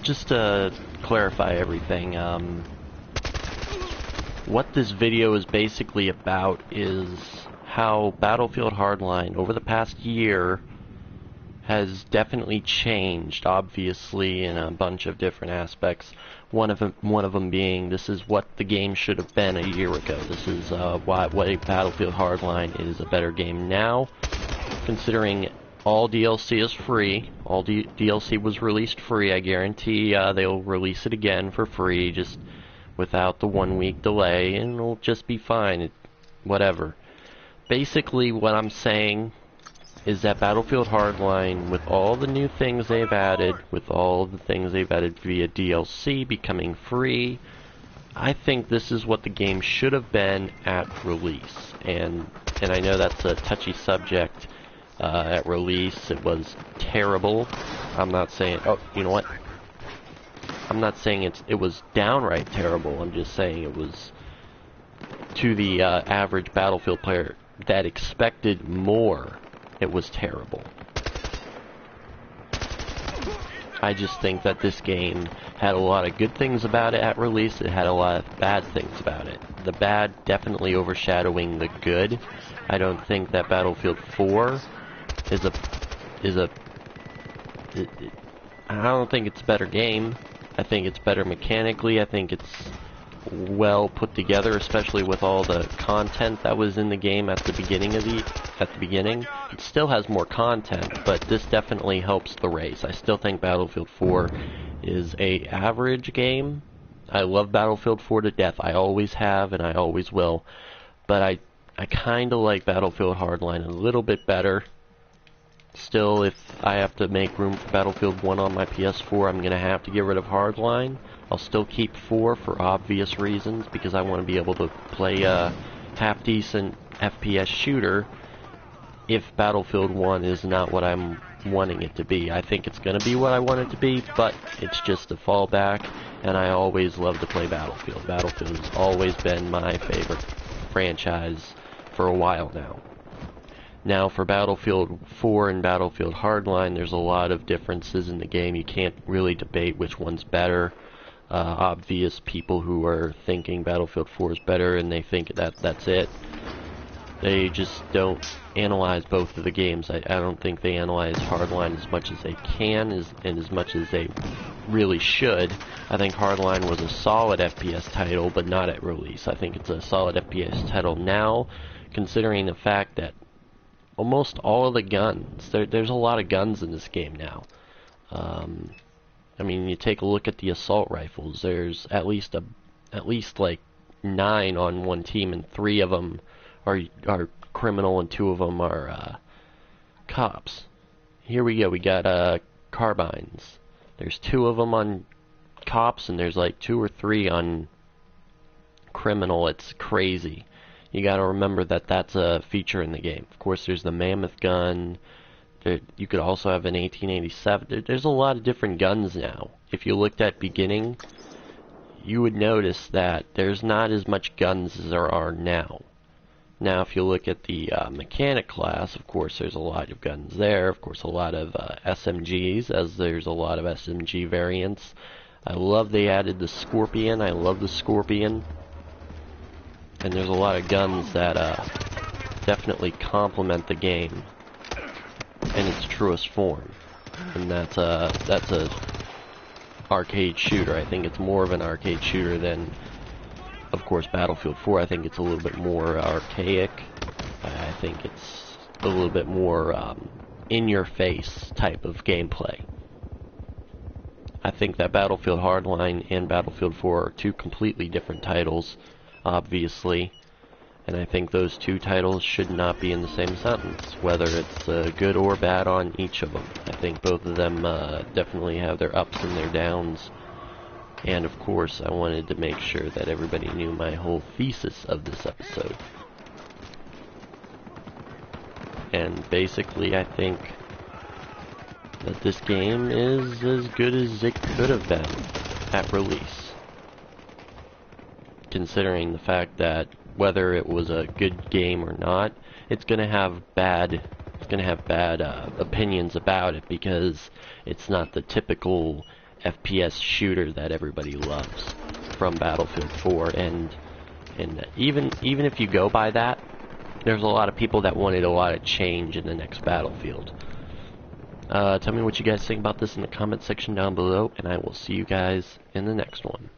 Just to clarify everything, what this video is basically about is how Battlefield Hardline over the past year has definitely changed, obviously, in a bunch of different aspects. One of them being, this is what the game should have been a year ago. This is why Battlefield Hardline is a better game now, considering all DLC is free. All DLC was released free. I guarantee they'll release it again for free, just without the 1-week delay, and it'll just be fine. Whatever. Basically, what I'm saying is that Battlefield Hardline, with all the new things they've added, with all the things they've added via DLC becoming free, I think this is what the game should have been at release. And I know that's a touchy subject. At release, it was terrible. I'm not saying, oh, you know what? I'm not saying it was downright terrible. I'm just saying it was, to the average Battlefield player that expected more, it was terrible. I just think that this game had a lot of good things about it at release. It had a lot of bad things about it. The bad definitely overshadowing the good. I don't think that Battlefield 4 I don't think it's a better game. I think it's better mechanically. I think it's well put together, especially with all the content that was in the game at the beginning. It still has more content, but this definitely helps the race. I still think Battlefield 4 is a average game. I love Battlefield 4 to death. I always have and I always will. But I kinda like Battlefield Hardline a little bit better. Still, if I have to make room for Battlefield 1 on my PS4, I'm gonna have to get rid of Hardline. I'll still keep 4 for obvious reasons, because I want to be able to play a half-decent FPS shooter if Battlefield 1 is not what I'm wanting it to be. I think it's gonna be what I want it to be, but it's just a fallback, and I always love to play Battlefield. Battlefield has always been my favorite franchise for a while now. Now, for Battlefield 4 and Battlefield Hardline, there's a lot of differences in the game. You can't really debate which one's better. Obvious people who are thinking Battlefield 4 is better, and they think that's it. They just don't analyze both of the games. I don't think they analyze Hardline as much as they can, and as much as they really should. I think Hardline was a solid FPS title, but not at release. I think it's a solid FPS title now, considering the fact that almost all of the guns, there's a lot of guns in this game now. I mean, you take a look at the assault rifles. There's at least like 9 on one team, and 3 of them are criminal, and 2 of them are cops. Here we go. We got carbines. There's 2 of them on cops, and there's like 2 or 3 on criminal. It's crazy. You gotta remember that that's a feature in the game. Of course, there's the mammoth gun. You could also have an 1887. There's a lot of different guns now. If you looked at beginning, you would notice that there's not as much guns as there are now. Now, if you look at the mechanic class, of course, there's a lot of guns there. Of course, a lot of SMGs, as there's a lot of SMG variants. I love they added the Scorpion. I love the Scorpion. And there's a lot of guns that definitely complement the game in its truest form, and that's a arcade shooter. I think it's more of an arcade shooter than, of course, Battlefield 4. I think it's a little bit more archaic. I think it's a little bit more in-your-face type of gameplay. I think that Battlefield Hardline and Battlefield 4 are 2 completely different titles, obviously, and I think those 2 titles should not be in the same sentence, whether it's good or bad on each of them. I think both of them definitely have their ups and their downs, and of course I wanted to make sure that everybody knew my whole thesis of this episode. And basically, I think that this game is as good as it could have been at release, considering the fact that whether it was a good game or not, it's gonna have bad opinions about it, because it's not the typical FPS shooter that everybody loves from Battlefield 4, and even if you go by that, there's a lot of people that wanted a lot of change in the next Battlefield. Tell me what you guys think about this in the comment section down below, and I will see you guys in the next one.